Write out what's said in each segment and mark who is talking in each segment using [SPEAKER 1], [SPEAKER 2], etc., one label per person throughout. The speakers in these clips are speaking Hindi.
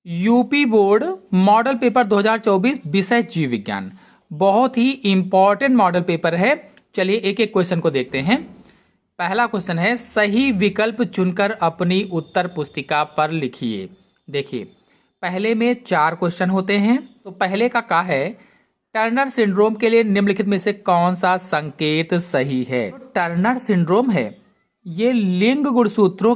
[SPEAKER 1] यूपी बोर्ड मॉडल पेपर 2024 विषय जीव विज्ञान, बहुत ही इंपॉर्टेंट मॉडल पेपर है। चलिए एक एक क्वेश्चन को देखते हैं। पहला क्वेश्चन है, सही विकल्प चुनकर अपनी उत्तर पुस्तिका पर लिखिए। देखिए पहले में 4 क्वेश्चन होते हैं। तो पहले का है, टर्नर सिंड्रोम के लिए निम्नलिखित में से कौन सा संकेत सही है। टर्नर सिंड्रोम है ये लिंग गुणसूत्रों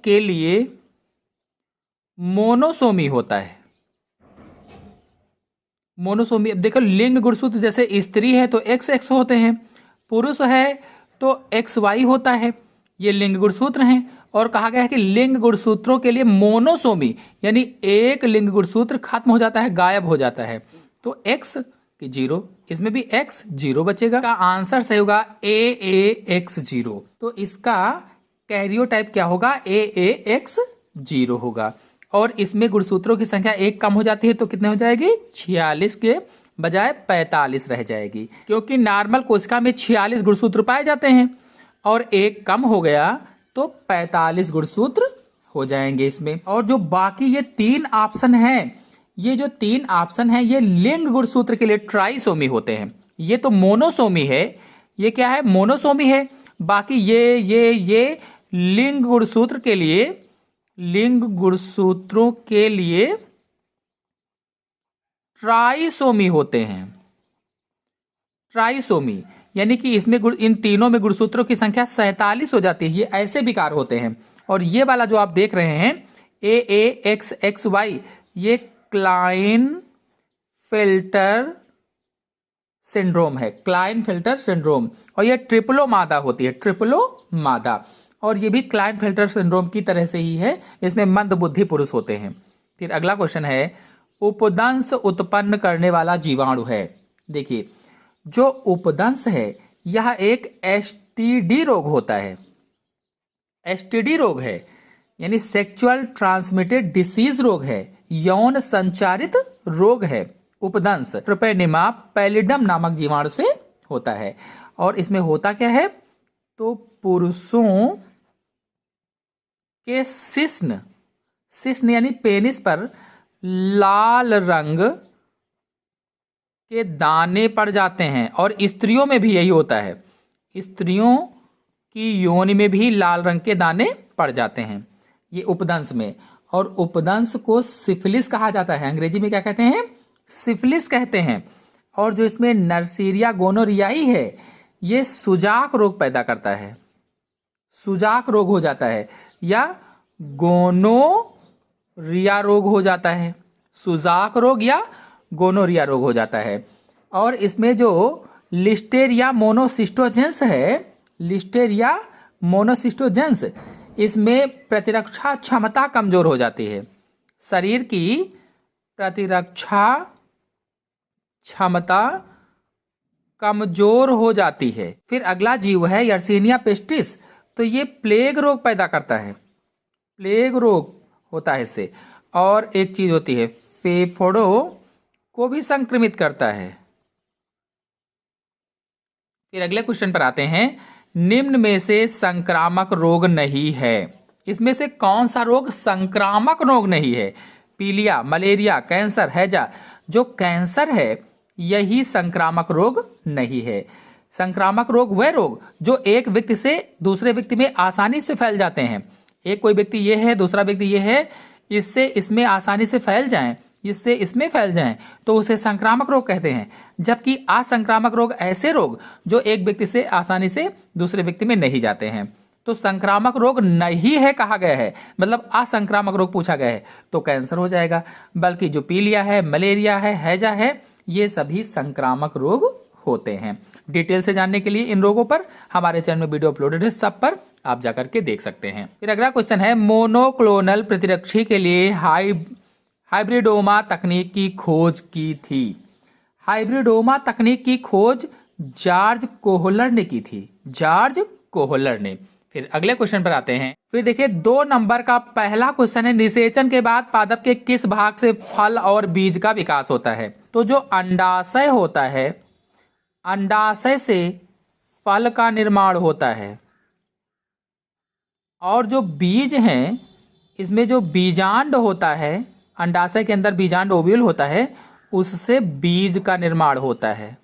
[SPEAKER 1] के लिए मोनोसोमी होता है। मोनोसोमी, अब देखो लिंग गुणसूत्र जैसे स्त्री है तो XX होते हैं, पुरुष है तो XY होता है, ये लिंग गुणसूत्र हैं। और कहा गया है कि लिंग गुणसूत्रों के लिए मोनोसोमी यानी एक लिंग गुणसूत्र खत्म हो जाता है, गायब हो जाता है, तो X की 0, इसमें भी X 0 बचेगा। का आंसर सही होगा AAX0। तो इसका कैरियोटाइप क्या होगा, AAX0 होगा। और इसमें गुणसूत्रों की संख्या 1 कम हो जाती है तो कितने हो जाएगी, 46 के बजाय 45 रह जाएगी, क्योंकि नॉर्मल कोशिका में 46 गुणसूत्र पाए जाते हैं और 1 कम हो गया तो 45 गुणसूत्र हो जाएंगे इसमें। और जो बाकी ये 3 ऑप्शन हैं, ये जो 3 ऑप्शन हैं ये लिंग गुणसूत्र के लिए ट्राइसोमी होते हैं। ये तो मोनोसोमी है, ये क्या है, मोनोसोमी है। बाकी ये लिंग गुणसूत्रों के लिए ट्राइसोमी होते हैं। ट्राइसोमी यानी कि इसमें इन तीनों में गुणसूत्रों की संख्या 47 हो जाती है, ये ऐसे विकार होते हैं। और ये वाला जो आप देख रहे हैं AAXXY, ये क्लाइनफेल्टर सिंड्रोम है, क्लाइनफेल्टर सिंड्रोम। और ये ट्रिपलो मादा होती है, ट्रिपलो मादा। और ये भी क्लाइनफेल्टर सिंड्रोम की तरह से ही है, इसमें मंदबुद्धि पुरुष होते हैं। फिर अगला क्वेश्चन है, उपदंश उत्पन्न करने वाला जीवाणु है। देखिए जो उपदंश है यह एक STD रोग होता है। STD रोग है यानी सेक्सुअल ट्रांसमिटेड डिसीज रोग है, यौन संचारित रोग है। उपदंश ट्रोपेनिमा पैलिडम नामक जीवाणु से होता है। और इसमें होता क्या है, तो पुरुषों के शिश्न यानी पेनिस पर लाल रंग के दाने पड़ जाते हैं। और स्त्रियों में भी यही होता है, स्त्रियों की योनि में भी लाल रंग के दाने पड़ जाते हैं, ये उपदंश में। और उपदंश को सिफिलिस कहा जाता है, अंग्रेजी में क्या कहते हैं, सिफिलिस कहते हैं। और जो इसमें नर्सीरिया गोनोरियाई है ये सुजाक रोग पैदा करता है, सुजाक रोग हो जाता है या गोनोरिया रोग हो जाता है, सुजाक रोग या गोनोरिया रोग हो जाता है। और इसमें जो लिस्टेरिया मोनोसिस्टोजेंस है, लिस्टेरिया मोनोसिस्टोजेंस, इसमें प्रतिरक्षा क्षमता कमजोर हो जाती है, शरीर की प्रतिरक्षा क्षमता कमजोर हो जाती है। फिर अगला जीव है यर्सीनिया पेस्टिस, तो ये प्लेग रोग पैदा करता है, प्लेग रोग होता है इससे। और एक चीज होती है, फेफड़ों को भी संक्रमित करता है। फिर अगले क्वेश्चन पर आते हैं, निम्न में से संक्रामक रोग नहीं है। इसमें से कौन सा रोग संक्रामक रोग नहीं है, पीलिया, मलेरिया, कैंसर, हैजा। जो कैंसर है यही संक्रामक रोग नहीं है। संक्रामक रोग वह रोग जो एक व्यक्ति से दूसरे व्यक्ति में आसानी से फैल जाते हैं। एक कोई व्यक्ति ये है, दूसरा व्यक्ति ये है, इससे इसमें आसानी से फैल जाएं, इससे इसमें फैल जाएं, तो उसे संक्रामक रोग कहते हैं। जबकि असंक्रामक रोग ऐसे रोग जो एक व्यक्ति से आसानी से दूसरे व्यक्ति में नहीं जाते हैं। तो संक्रामक रोग नहीं है कहा गया है, मतलब असंक्रामक रोग पूछा गया है तो कैंसर हो जाएगा। बल्कि जो पीलिया है, मलेरिया है, हैजा है, ये सभी संक्रामक रोग होते हैं। डिटेल से जानने के लिए इन रोगों पर हमारे चैनल में वीडियो अपलोडेड है, सब पर आप जाकर के देख सकते हैं। फिर अगला क्वेश्चन है, मोनोक्लोनल प्रतिरक्षी के लिए हाइब्रिडोमा तकनीक की खोज की थी। हाइब्रिडोमा तकनीक की खोज जॉर्ज कोहलर ने की थी, जॉर्ज कोहलर ने। फिर अगले क्वेश्चन पर आते हैं। फिर देखिए 2 नंबर का पहला क्वेश्चन है, निषेचन के बाद पादप के किस भाग से फल और बीज का विकास होता है। तो जो अंडाशय होता है, अंडाशय से फल का निर्माण होता है। और जो बीज हैं, इसमें जो बीजांड होता है, अंडाशय के अंदर बीजांड ओव्यूल होता है, उससे बीज का निर्माण होता है।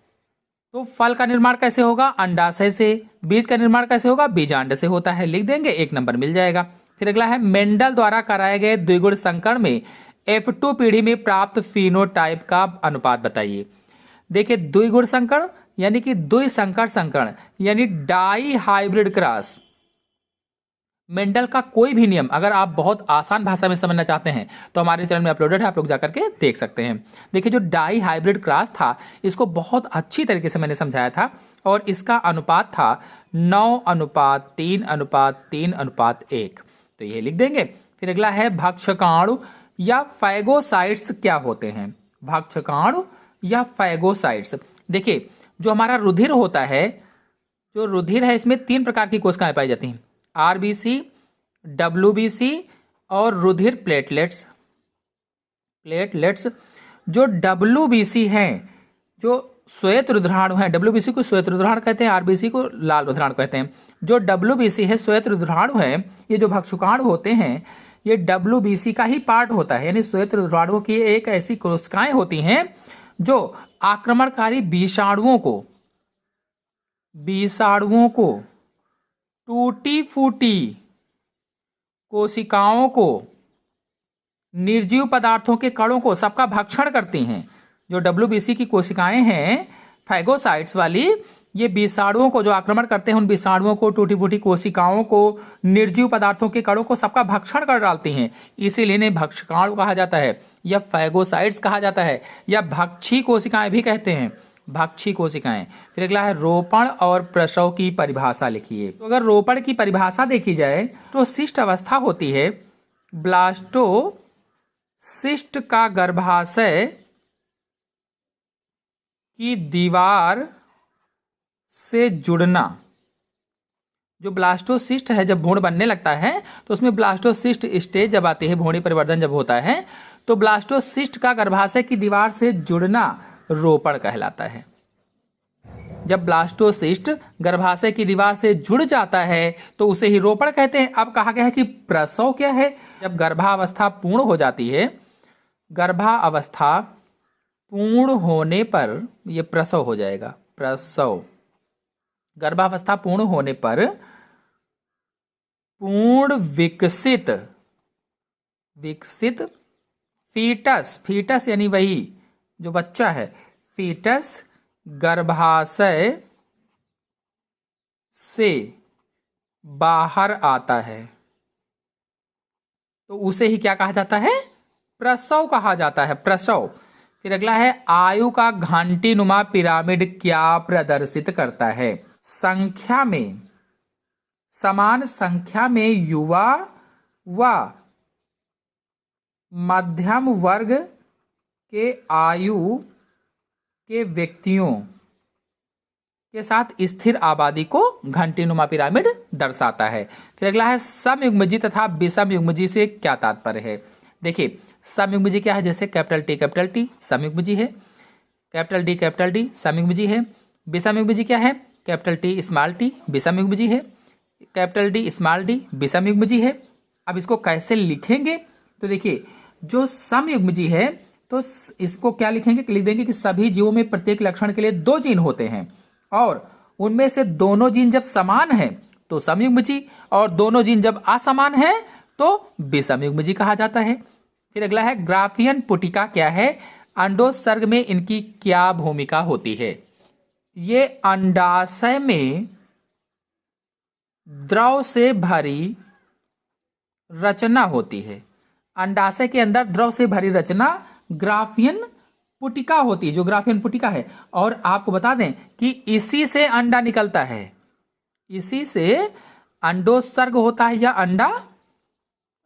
[SPEAKER 1] तो फल का निर्माण कैसे होगा? अंडाशय से। बीज का निर्माण कैसे होगा? बीजांड से होता है। लिख देंगे, 1 नंबर मिल जाएगा। फिर अगला है, मेंडल द्वारा कराए गए द्विगुण संकरण में F2 पीढ़ी में प्राप्त फिनोटाइप का अनुपात बताइए। देखिए, द्विगुण संकरण यानी कि द्विसंकर संकरण यानी डाई हाइब्रिड क्रॉस। मेंडल का कोई भी नियम अगर आप बहुत आसान भाषा में समझना चाहते हैं तो हमारे चैनल में अपलोडेड है, आप लोग जाकर के देख सकते हैं। देखिए, जो डाई हाइब्रिड क्रॉस था, इसको बहुत अच्छी तरीके से मैंने समझाया था और इसका अनुपात था 9:3:3:1। तो ये लिख देंगे। फिर अगला है, भक्षकाणु या फैगोसाइट्स क्या होते हैं? भक्षकाणु या फैगोसाइट्स। देखिए, जो हमारा रुधिर होता है, जो रुधिर है, इसमें 3 प्रकार की कोशिकाएं पाई जाती हैं, आरबीसी, डब्ल्यूबीसी और रुधिर प्लेटलेट्स। जो डब्ल्यूबीसी हैं, जो श्वेत रुधिराणु हैं, डब्ल्यूबीसी को श्वेत रुधिराणु कहते हैं, आरबीसी को लाल रुधिराणु कहते हैं। जो डब्ल्यूबीसी है, श्वेत रुधिराणु है, ये जो भक्षुकाणु होते हैं, ये डब्ल्यूबीसी का ही पार्ट होता है, यानी श्वेत रुधिराणुओं की एक ऐसी कोशिकाएं होती हैं जो आक्रमणकारी विषाणुओं को टूटी फूटी कोशिकाओं को, निर्जीव पदार्थों के कणों को सबका भक्षण करती हैं। जो डब्ल्यूबीसी की कोशिकाएं हैं, फैगोसाइट्स वाली, ये विषाणुओं को जो आक्रमण करते हैं, उन विषाणुओं को, टूटी फूटी कोशिकाओं को, निर्जीव पदार्थों के कणों को सबका भक्षण कर डालती हैं। इसीलिए इन्हें भक्षकाणु कहा जाता है या फैगोसाइट्स कहा जाता है या भक्षी कोशिकाएं भी कहते हैं, भक्षी कोशिकाएं। फिर अगला है, रोपण और प्रसव की परिभाषा लिखिए। तो अगर रोपण की परिभाषा देखी जाए तो शिष्ट अवस्था होती है, ब्लास्टोसिस्ट का गर्भाशय की दीवार से जुड़ना। जो ब्लास्टोसिस्ट है, जब भ्रूण बनने लगता है तो उसमें ब्लास्टोसिस्ट स्टेज जब आती है, भ्रूणी परिवर्तन जब होता है, तो ब्लास्टोसिस्ट का गर्भाशय की दीवार से जुड़ना रोपण कहलाता है। जब ब्लास्टोसिस्ट गर्भाशय की दीवार से जुड़ जाता है तो उसे ही रोपण कहते हैं। अब कहा गया है कि प्रसव क्या है? जब गर्भावस्था पूर्ण हो जाती है, गर्भावस्था पूर्ण होने पर यह प्रसव हो जाएगा। प्रसव, गर्भावस्था पूर्ण होने पर पूर्ण विकसित फीटस यानी वही जो बच्चा है, फीटस गर्भाशय से बाहर आता है तो उसे ही क्या कहा जाता है? प्रसव कहा जाता है, प्रसव। फिर अगला है, आयु का घंटीनुमा पिरामिड क्या प्रदर्शित करता है? संख्या में, समान संख्या में युवा व मध्यम वर्ग के आयु के व्यक्तियों के साथ स्थिर आबादी को घंटीनुमा पिरामिड दर्शाता है। फिर अगला है, समयुग्मजी तथा विषमयुग्मजी से क्या तात्पर्य है? देखिए, समयुग्मजी क्या है? जैसे कैपिटल टी समयुग्मजी है, कैपिटल डी समयुग्मजी है। विषमयुग्मजी क्या है? कैपिटल टी स्मॉल टी विषमयुग्मजी है, कैपिटल डी स्मॉल डी विषमयुग्मजी है। अब इसको कैसे लिखेंगे? तो देखिए, जो समयुग्मजी है तो इसको क्या लिखेंगे? लिख देंगे कि सभी जीवों में प्रत्येक लक्षण के लिए 2 जीन होते हैं और उनमें से दोनों जीन जब समान है तो समयुग्मजी, और दोनों जीन जब असमान है तो विषमयुग्मजी कहा जाता है। फिर अगला है, ग्राफियन पुटिका क्या है? अंडोत्सर्ग में इनकी क्या भूमिका होती है? ये अंडाशय में द्रव से भरी रचना होती है। अंडाशय के अंदर द्रव से भरी रचना ग्राफियन पुटिका होती है, जो ग्राफियन पुटिका है। और आपको बता दें कि इसी से अंडा निकलता है, इसी से अंडोत्सर्ग होता है या अंडा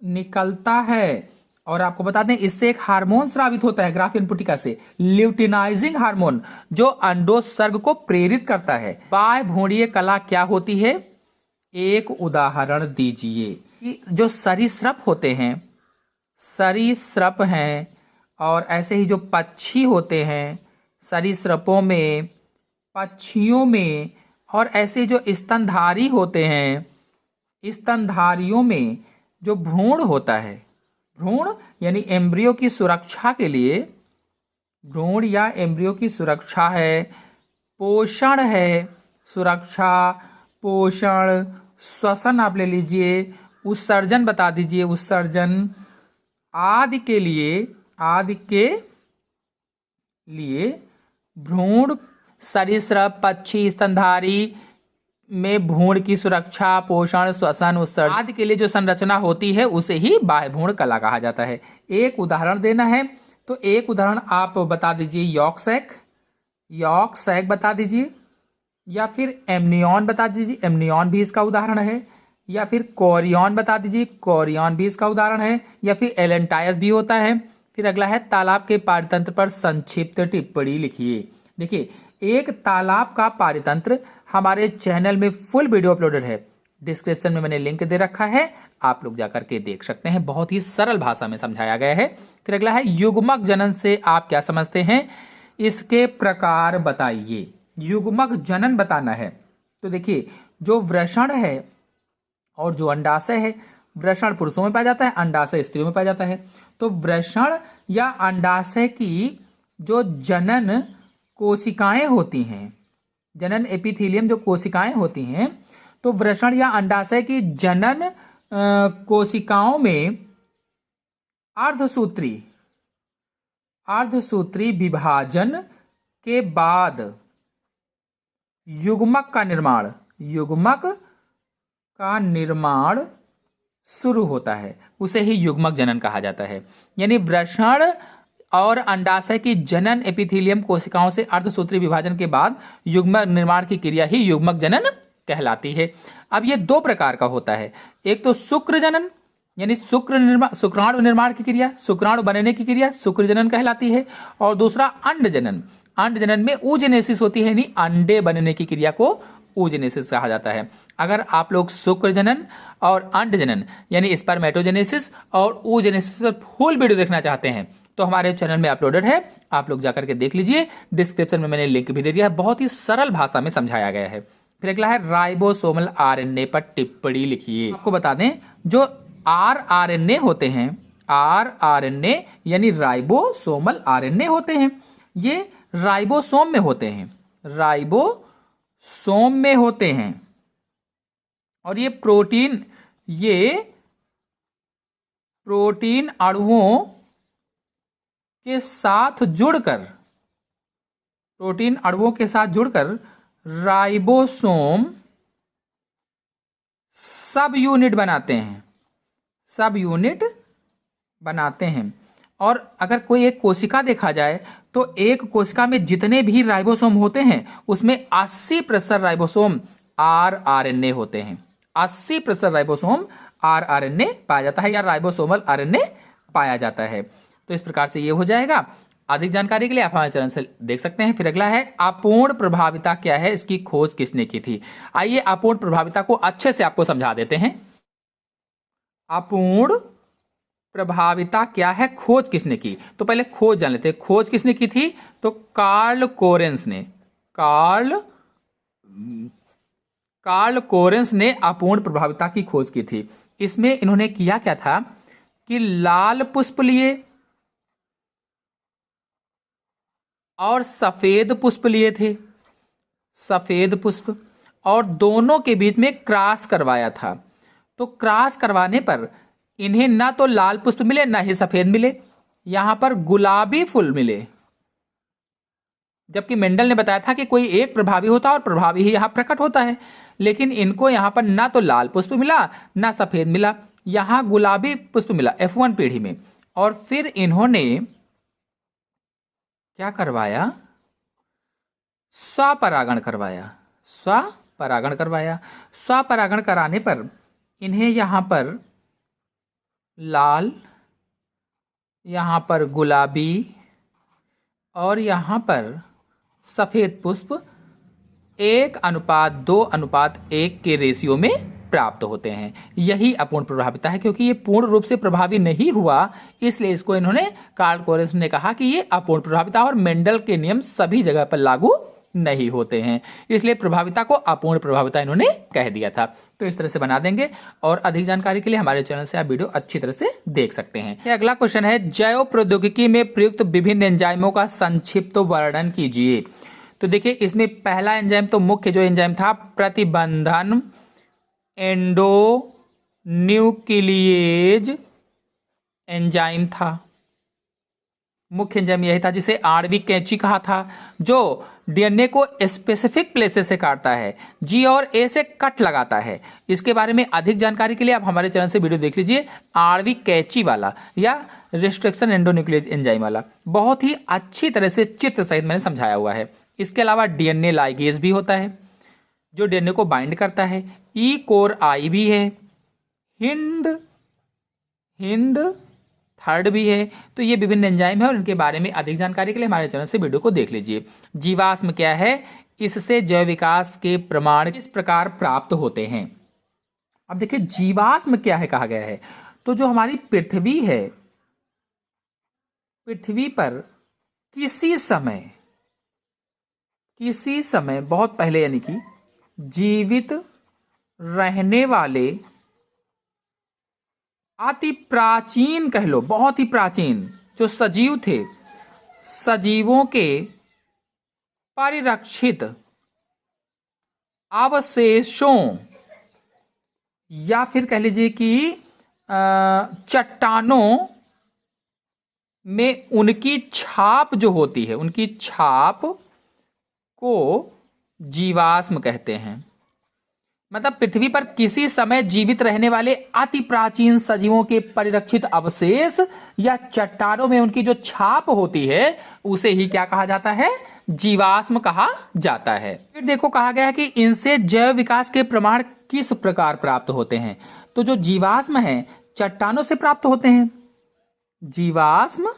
[SPEAKER 1] निकलता है। और आपको बता दें, इससे एक हार्मोन स्रावित होता है ग्राफियन पुटिका से, ल्यूटिनाइजिंग हार्मोन, जो अंडोत्सर्ग को प्रेरित करता है। बाह्य भ्रूणीय कला क्या होती है? एक उदाहरण दीजिए। कि जो सरीसृप होते हैं, सरीसृप हैं, और ऐसे ही जो पक्षी होते हैं, सरीसृपों में, पक्षियों में, और ऐसे जो स्तनधारी होते हैं, स्तनधारियों में जो भ्रूण होता है, भ्रूण यानी एम्ब्रियो की सुरक्षा के लिए, भ्रूण या एम्ब्रियो की सुरक्षा है, पोषण है, सुरक्षा, पोषण, श्वसन आप ले लीजिए, उत्सर्जन बता दीजिए, उत्सर्जन आदि के लिए भ्रूण, सरीसृप, पक्षी, स्तनधारी में भ्रूण की सुरक्षा, पोषण, श्वसन, उत्सर्जन आदि के लिए जो संरचना होती है उसे ही बाह्य भ्रूण कला कहा जाता है। एक उदाहरण देना है तो एक उदाहरण आप बता दीजिए, यॉर्क सैक बता दीजिए, या फिर एमनियॉन बता दीजिए, एमनियॉन भी इसका उदाहरण है, या फिर कोरियन बता दीजिए, कोरियन भी इसका उदाहरण है, या फिर एलेंटायस भी होता है। फिर अगला है तालाब के पारितंत्र पर संक्षिप्त टिप्पणी लिखिए। देखिए, एक तालाब का पारितंत्र हमारे चैनल में फुल वीडियो अपलोडेड है, डिस्क्रिप्शन में मैंने लिंक दे रखा है, आप लोग जाकर के देख सकते हैं, बहुत ही सरल भाषा में समझाया गया है। फिर अगला है युग्मक जनन से आप क्या समझते हैं, इसके प्रकार बताइए। युग्मक जनन बताना है तो देखिए, जो वृषण है और जो अंडाशय है, वृषण पुरुषों में पाया जाता है, अंडाशय स्त्रियों में पाया जाता है। तो वृषण या अंडाशय की जो जनन कोशिकाएं होती हैं, जनन एपिथेलियम जो कोशिकाएं होती हैं, तो वृषण या अंडाशय की जनन कोशिकाओं में अर्धसूत्री विभाजन के बाद युग्मक का निर्माण शुरू होता है, उसे ही युग्मक जनन कहा जाता है। यानी वृषण और अंडाशय की जनन एपिथेलियम कोशिकाओं से अर्धसूत्री विभाजन के बाद युग्मक निर्माण की क्रिया ही युग्मक जनन कहलाती है। अब ये दो प्रकार का होता है, एक तो शुक्र जनन यानी शुक्राणु निर्माण की क्रिया, शुक्राणु बनने की क्रिया शुक्र जनन कहलाती है, और दूसरा अंड जनन। अंड जनन में oogenesis होती है, यानी अंडे बनने की क्रिया को oogenesis कहा जाता है। अगर आप लोग शुक्र जनन और अंड जनन यानी स्पर्मेटोजेनेसिस और oogenesis पर फुल वीडियो देखना चाहते हैं तो हमारे चैनल में अपलोडेड है, आप लोग जाकर के देख लीजिए, डिस्क्रिप्शन में मैंने लिंक भी दे दिया है, बहुत ही सरल भाषा में समझाया गया है। फिर अगला है राइबोसोमल आरएनए पर टिप्पणी लिखिए। आपको बता दें, जो आरएनए होते हैं, आरएनए यानी राइबोसोमल आरएनए होते हैं, ये राइबोसोम में होते हैं, राइबोसोम में होते हैं, और ये प्रोटीन अणुओं के साथ जुड़कर राइबोसोम सब यूनिट बनाते हैं। और अगर कोई एक कोशिका देखा जाए तो एक कोशिका में जितने भी राइबोसोम होते हैं उसमें 80% राइबोसोम आरएनए होते हैं, 80% राइबोसोम आरएनए पाया जाता है या राइबोसोमल आरएनए पाया जाता है। तो इस प्रकार से ये हो जाएगा। अधिक जानकारी के लिए आप हमारे चैनल से देख सकते हैं। फिर अगला है अपूर्ण प्रभाविता क्या है, इसकी खोज किसने की थी। आइए अपूर्ण प्रभाविता को अच्छे से आपको समझा देते हैं। अपूर्ण प्रभाविता क्या है, खोज किसने की, तो पहले खोज जान लेते हैं। खोज किसने की थी, तो कार्ल कोरेंस ने अपूर्ण प्रभाविता की खोज की थी। इसमें इन्होंने किया क्या था कि लाल पुष्प लिए और सफेद पुष्प लिए थे, सफेद पुष्प, और दोनों के बीच में क्रॉस करवाया था। तो क्रॉस करवाने पर इन्हें ना तो लाल पुष्प मिले ना ही सफेद मिले, यहां पर गुलाबी फूल मिले। जबकि मेंडल ने बताया था कि कोई एक प्रभावी होता है और प्रभावी ही यहां प्रकट होता है, लेकिन इनको यहां पर ना तो लाल पुष्प मिला ना सफेद मिला, यहां गुलाबी पुष्प मिला F1 पीढ़ी में। और फिर इन्होंने क्या करवाया, स्वपरागण कराने पर इन्हें यहां पर लाल, यहां पर गुलाबी और यहां पर सफेद पुष्प 1:2:1 के रेशियो में प्राप्त होते हैं। यही अपूर्ण प्रभाविता है, क्योंकि ये पूर्ण रूप से प्रभावी नहीं हुआ, इसलिए इसको इन्होंने कार्ल कोरेंस ने कहा कि ये अपूर्ण प्रभाविता, और मेंडल के नियम सभी जगह पर लागू नहीं होते हैं, इसलिए प्रभाविता को अपूर्ण प्रभाविता इन्होंने कह दिया था। तो इस तरह से बना देंगे और अधिक जानकारी के लिए हमारे चैनल से आप वीडियो अच्छी तरह से देख सकते हैं। ये अगला क्वेश्चन है, जैव प्रौद्योगिकी में प्रयुक्त विभिन्न एंजाइमों का संक्षिप्त वर्णन कीजिए। तो देखिए इसमें पहला एंजाइम तो मुख्य जो एंजाइम था प्रतिबंधन एंडोन्यूक्लिएज एंजाइम था। मुख्य एंजाइम यही था जिसे आणविक कैंची कहा था, जो डीएनए को स्पेसिफिक प्लेसेस से काटता है, जी और ए से कट लगाता है। इसके बारे में अधिक जानकारी के लिए आप हमारे चैनल से वीडियो देख लीजिए, आणविक कैंची वाला या रिस्ट्रिक्शन एंडोन्यूक्लिएज एंजाइम वाला, बहुत ही अच्छी तरह से चित्र सहित मैंने समझाया हुआ है। इसके अलावा डीएनए लाइगेज भी होता है जो डीएनए को बाइंड करता है, ई कोर आई भी है, हिंद थर्ड भी है। तो ये विभिन्न एंजाइम है और इनके बारे में अधिक जानकारी के लिए हमारे चैनल से वीडियो को देख लीजिए। जीवाश्म क्या है, इससे जैव विकास के प्रमाण किस प्रकार प्राप्त होते हैं। अब देखिए जीवाश्म क्या है कहा गया है, तो जो हमारी पृथ्वी है, पृथ्वी पर किसी समय बहुत पहले यानी कि जीवित रहने वाले अति प्राचीन कह लो, बहुत ही प्राचीन जो सजीव थे, सजीवों के परिरक्षित अवशेषों या फिर कह लीजिए कि चट्टानों में उनकी छाप जो होती है, उनकी छाप को जीवाश्म कहते हैं। मतलब पृथ्वी पर किसी समय जीवित रहने वाले अति प्राचीन सजीवों के परिरक्षित अवशेष या चट्टानों में उनकी जो छाप होती है उसे ही क्या कहा जाता है, जीवाश्म कहा जाता है। फिर देखो कहा गया है कि इनसे जैव विकास के प्रमाण किस प्रकार प्राप्त होते हैं। तो जो जीवाश्म है चट्टानों से प्राप्त होते हैं। जीवाश्म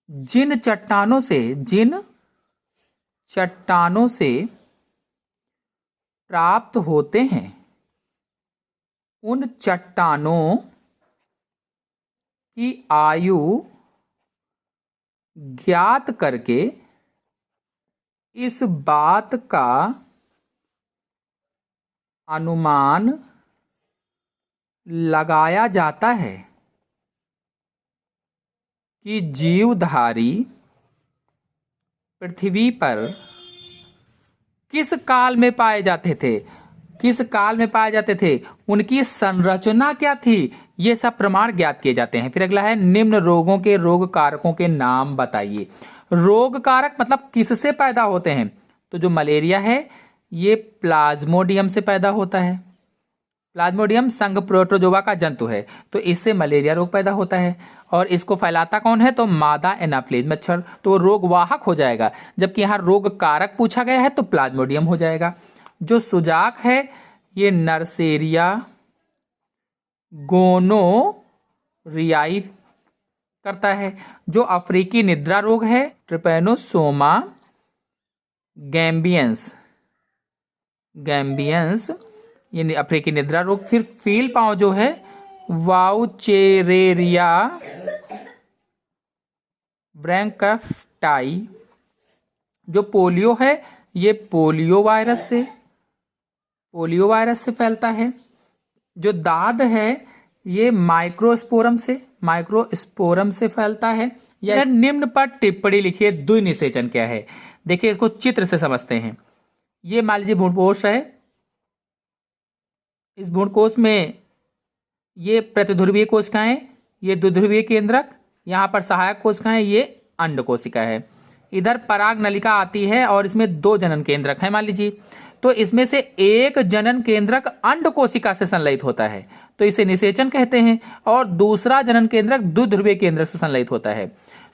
[SPEAKER 1] जिन चट्टानों से प्राप्त होते हैं उन चट्टानों की आयु ज्ञात करके इस बात का अनुमान लगाया जाता है कि जीवधारी पृथ्वी पर किस काल में पाए जाते थे, उनकी संरचना क्या थी, ये सब प्रमाण ज्ञात किए जाते हैं। फिर अगला है, निम्न रोगों के रोग कारकों के नाम बताइए। रोग कारक मतलब किससे पैदा होते हैं। तो जो मलेरिया है ये प्लाज्मोडियम से पैदा होता है। प्लाज्मोडियम संघ प्रोटोजोआ का जंतु है, तो इससे मलेरिया रोग पैदा होता है। और इसको फैलाता कौन है, तो मादा एनाफ्लीज मच्छर, तो वो रोग वाहक हो जाएगा। जबकि यहाँ रोग कारक पूछा गया है तो प्लाज्मोडियम हो जाएगा। जो सुजाक है ये नर्सेरिया गोनोरियाई करता है। जो अफ्रीकी निद्रा रोग है ट्रिपैनोसोमा गैम्बियंस ये अफ्रीकी निद्रा रोग। फिर फील पांव जो है वाउचेरेरिया ब्रैंकफ्टाई। जो पोलियो है ये पोलियो वायरस से फैलता है। जो दाद है ये माइक्रोस्पोरम से फैलता है। यह निम्न पर टिप्पणी लिखिए, द्विनिषेचन क्या है। देखिए इसको चित्र से समझते हैं। ये मान लीजिए भ्रूणकोश है, इस भ्रूणकोश में ये प्रतिध्रुवीय कोशिकाएं, ये द्विध्रुवीय केंद्रक, यहाँ पर सहायक कोशिकाएं, ये अंड कोशिका है। इधर पराग नलिका आती है और इसमें 2 जनन केंद्रक है मान लीजिए। तो इसमें से एक जनन केंद्रक अंड कोशिका से संलयित होता है तो इसे निषेचन कहते हैं, और दूसरा जनन केंद्रक द्विध्रुवीय केंद्रक से संलयित होता है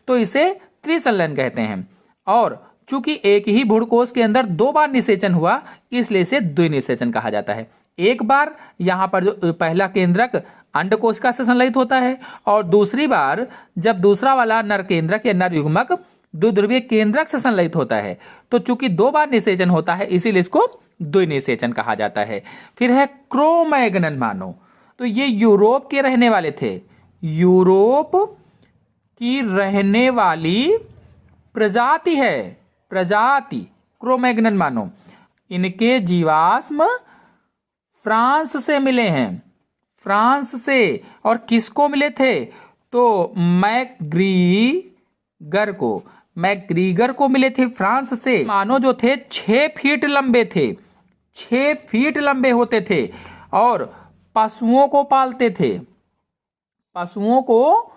[SPEAKER 1] तो इसे त्रिसंलयन कहते हैं। और चूंकि एक ही भ्रूणकोश के अंदर 2 बार निषेचन हुआ इसलिए इसे द्विनिषेचन कहा जाता है। एक बार यहाँ पर जो पहला केंद्रक अंड कोशिका से संलयित होता है और दूसरी बार जब दूसरा वाला नर केंद्रक या नर युग्मक द्विध्रुवीय केंद्रक से संलयित होता है तो चूंकि 2 बार निषेचन होता है इसीलिए इसको द्विनिषेचन कहा जाता है। फिर है क्रोमैग्नन मानव, तो ये यूरोप के रहने वाले थे। यूरोप की रहने वाली प्रजाति है, प्रजाति क्रोमैग्नन मानो, इनके जीवाश्म फ्रांस से मिले हैं, फ्रांस से। और किसको मिले थे? तो मैकग्रीगर को मिले थे फ्रांस से। मानो जो थे 6 फीट लंबे थे, 6 फीट लंबे होते थे और पशुओं को पालते थे, पशुओं को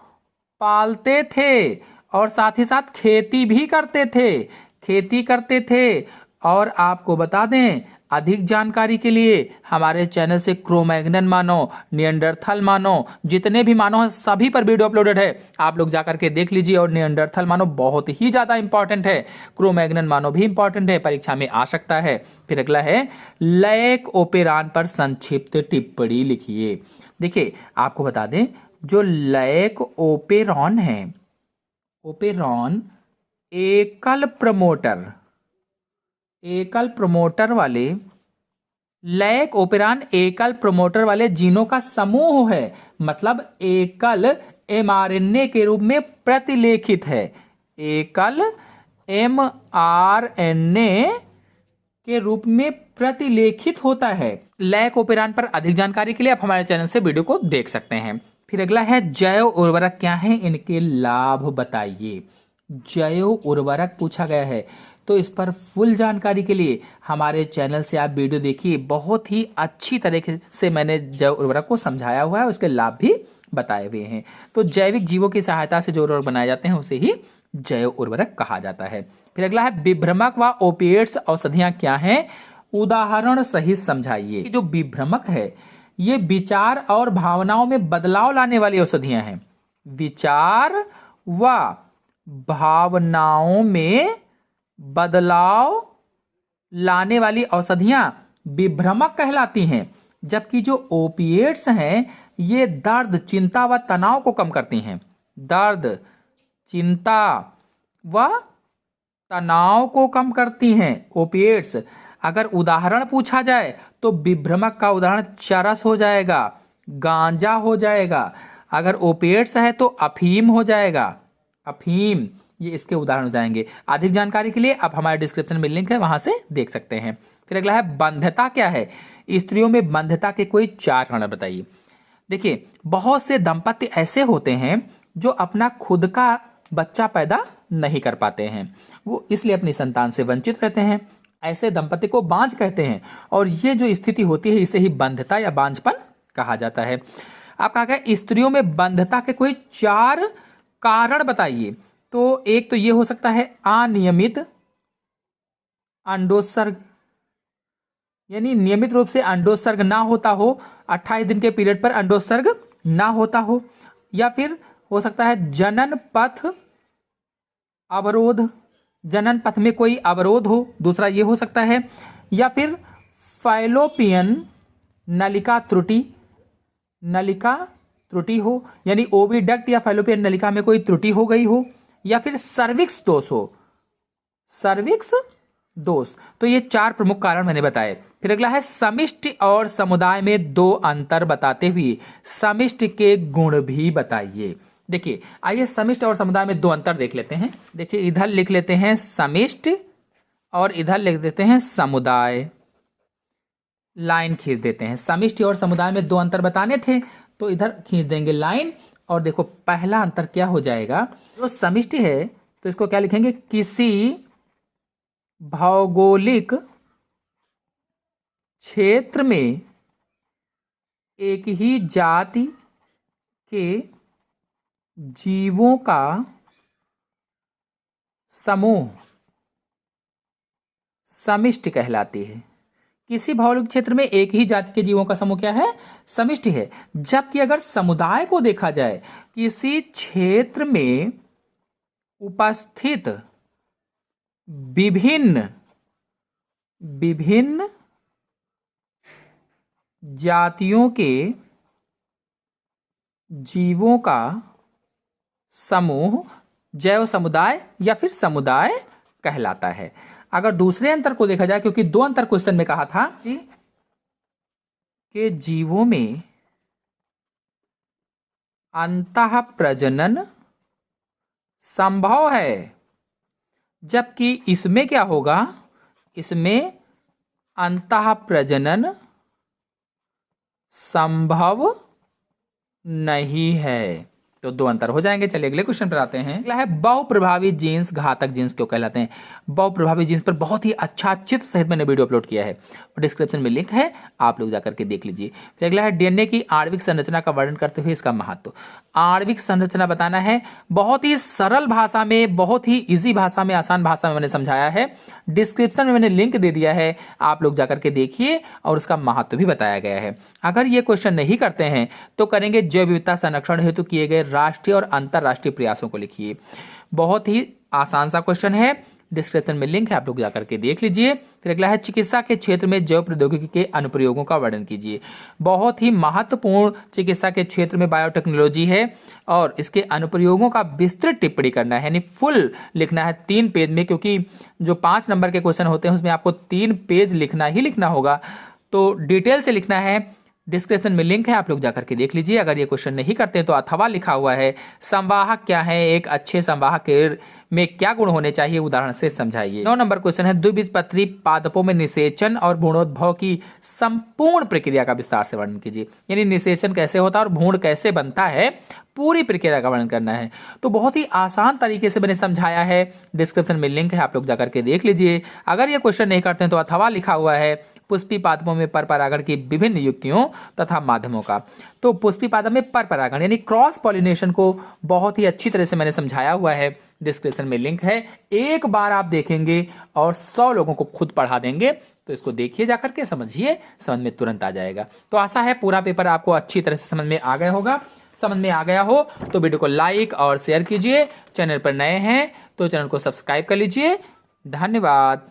[SPEAKER 1] पालते थे और साथ ही साथ खेती भी करते थे, खेती करते थे। और आपको बता दें, अधिक जानकारी के लिए हमारे चैनल से क्रोमैग्नन मानो, निएंडरथल मानो, जितने भी मानो हैं सभी पर वीडियो अपलोडेड है, आप लोग जाकर के देख लीजिए। और निएंडरथल मानो बहुत ही ज्यादा इंपॉर्टेंट है, क्रोमैग्नन मानो भी इंपॉर्टेंट है, परीक्षा में आ सकता है। फिर अगला है लैक ओपेरान पर संक्षिप्त टिप्पणी लिखिए। देखिए आपको बता दें, जो लैक ओपेरॉन है, ओपेरॉन एकल प्रमोटर वाले, लैक ओपेरान एकल प्रमोटर वाले जीनों का समूह है, मतलब एकल mRNA के रूप में प्रतिलेखित है, एकल mRNA के रूप में प्रतिलेखित होता है। लैक ओपेरान पर अधिक जानकारी के लिए आप हमारे चैनल से वीडियो को देख सकते हैं। फिर अगला है जैव उर्वरक क्या है, इनके लाभ बताइए। जैव उर्वरक पूछा गया है, तो इस पर फुल जानकारी के लिए हमारे चैनल से आप वीडियो देखिए। बहुत ही अच्छी तरीके से मैंने जैव उर्वरक को समझाया हुआ है, उसके लाभ भी बताए हुए हैं। तो जैविक जीवों की सहायता से जो उर्वरक बनाए जाते हैं उसे ही जैव उर्वरक कहा जाता है। फिर अगला है विभ्रमक व ओपिएट्स औषधियां क्या हैं, उदाहरण सहित समझाइए। जो विभ्रमक है ये विचार और भावनाओं में बदलाव लाने वाली औषधियां हैं, विचार व भावनाओं में बदलाव लाने वाली औषधियां विभ्रमक कहलाती हैं। जबकि जो ओपिएट्स हैं ये दर्द, चिंता व तनाव को कम करती हैं, दर्द, चिंता व तनाव को कम करती हैं ओपिएट्स। अगर उदाहरण पूछा जाए तो विभ्रमक का उदाहरण चरस हो जाएगा, गांजा हो जाएगा। अगर ओपिएट्स है तो अफीम हो जाएगा, अफीम, ये इसके उदाहरण हो जाएंगे। अधिक जानकारी के लिए आप हमारे डिस्क्रिप्शन में लिंक है, वहां से देख सकते हैं। फिर अगला है बंध्यता क्या है, स्त्रियों में बंध्यता के कोई 4 कारण बताइए। देखिए बहुत से दंपति ऐसे होते हैं जो अपना खुद का बच्चा पैदा नहीं कर पाते हैं, वो इसलिए अपनी संतान से वंचित रहते हैं, ऐसे दंपति को बांझ कहते हैं। और ये जो स्थिति होती है इसे ही बंध्यता या बांझपन कहा जाता है। आप कहा गया स्त्रियों में बंध्यता के कोई 4 कारण बताइए। तो एक तो ये हो सकता है अनियमित अंडोत्सर्ग, यानी नियमित रूप से अंडोत्सर्ग ना होता हो, 28 दिन के पीरियड पर अंडोत्सर्ग ना होता हो। या फिर हो सकता है जनन पथ अवरोध, जनन पथ में कोई अवरोध हो, दूसरा ये हो सकता है। या फिर फैलोपियन नलिका त्रुटि हो, यानी ओविडक्ट या फैलोपियन नलिका में कोई त्रुटि हो गई हो। या फिर सर्विक्स दोष हो, सर्विक्स दोष। तो ये 4 प्रमुख कारण मैंने बताए। फिर अगला है समिष्टि और समुदाय में 2 अंतर बताते हुए समिष्टि के गुण भी बताइए। देखिए आइए समिष्टि और समुदाय में 2 अंतर देख लेते हैं। देखिए इधर लिख लेते हैं समिष्टि और इधर लिख देते हैं समुदाय, लाइन खींच देते हैं। समिष्टि और समुदाय में 2 अंतर बताने थे तो इधर खींच देंगे लाइन। और देखो पहला अंतर क्या हो जाएगा, जो समिष्टि है तो इसको क्या लिखेंगे, किसी भौगोलिक क्षेत्र में एक ही जाति के जीवों का समूह समिष्टि कहलाती है। किसी भौगोलिक क्षेत्र में एक ही जाति के जीवों का समूह क्या है, समिष्टि है। जबकि अगर समुदाय को देखा जाए, किसी क्षेत्र में उपस्थित विभिन्न जातियों के जीवों का समूह जैव समुदाय या फिर समुदाय कहलाता है। अगर दूसरे अंतर को देखा जाए, क्योंकि 2 अंतर क्वेश्चन में कहा था कि जीवों में अंतः प्रजनन संभव है, जबकि इसमें क्या होगा, इसमें अंतः प्रजनन संभव नहीं है। तो दो अंतर हो जाएंगे। चलिए अगले क्वेश्चन पर आते हैं। अगला है बहुप्रभावी जीन्स घातक जीन्स क्यों कहलाते हैं। बहुप्रभावी जीन्स पर बहुत ही अच्छा चित्र सहित मैंने वीडियो अपलोड किया है और डिस्क्रिप्शन में लिंक है, आप लोग जाकर के देख लीजिए। फिर अगला है डीएनए की आणविक संरचना का वर्णन करते हुए इसका महत्व। आणविक संरचना बताना है, बहुत ही सरल भाषा में, बहुत ही इजी भाषा में, आसान भाषा में मैंने समझाया है। डिस्क्रिप्शन में मैंने लिंक दे दिया है, आप लोग जाकर के देखिए और उसका महत्व भी बताया गया है। अगर ये क्वेश्चन नहीं करते हैं तो करेंगे जैव विविधता संरक्षण हेतु किए गए राष्ट्रीय और अंतरराष्ट्रीय प्रयासों को लिखिए। बहुत ही आसान सा क्वेश्चन है, डिस्क्रिप्शन में लिंक है, आप लोग जाकर के देख लीजिए। फिर अगला है चिकित्सा के क्षेत्र में जैव प्रौद्योगिकी के अनुप्रयोगों का वर्णन कीजिए। बहुत ही महत्वपूर्ण चिकित्सा के क्षेत्र में बायोटेक्नोलॉजी है और इसके अनुप्रयोगों का विस्तृत टिप्पणी करना है, यानी फुल लिखना है 3 पेज में, क्योंकि जो 5 नंबर के क्वेश्चन होते हैं उसमें आपको 3 पेज लिखना ही लिखना होगा, तो डिटेल से लिखना है। डिस्क्रिप्शन में लिंक है, आप लोग जाकर के देख लीजिए। अगर ये क्वेश्चन नहीं करते तो अथवा लिखा हुआ है। संवाहक क्या है, एक अच्छे संवाहक में क्या गुण होने चाहिए, उदाहरण से समझाइए। 9 नंबर क्वेश्चन है द्विबीजपत्री पादपों में निषेचन और भ्रूणोद्भव की संपूर्ण प्रक्रिया का विस्तार से वर्णन कीजिए। यानी निषेचन कैसे होता है और भ्रूण कैसे बनता है, पूरी प्रक्रिया का वर्णन करना है। तो बहुत ही आसान तरीके से मैंने समझाया है, डिस्क्रिप्शन में लिंक है, आप लोग जाकर के देख लीजिए। अगर ये क्वेश्चन नहीं करते हैं तो अथवा लिखा हुआ है पुष्पी पादपों में पर परागण की विभिन्न युक्तियों तथा माध्यमों का। तो पुष्पी पादप में पर परागण यानी क्रॉस पॉलिनेशन को बहुत ही अच्छी तरह से मैंने समझाया हुआ है, डिस्क्रिप्शन में लिंक है। एक बार आप देखेंगे और 100 लोगों को खुद पढ़ा देंगे, तो इसको देखिए, जाकर के समझिए, समझ में तुरंत आ जाएगा। तो आशा है पूरा पेपर आपको अच्छी तरह से समझ में आ गया होगा। समझ में आ गया हो तो वीडियो को लाइक और शेयर कीजिए। चैनल पर नए हैं तो चैनल को सब्सक्राइब कर लीजिए। धन्यवाद।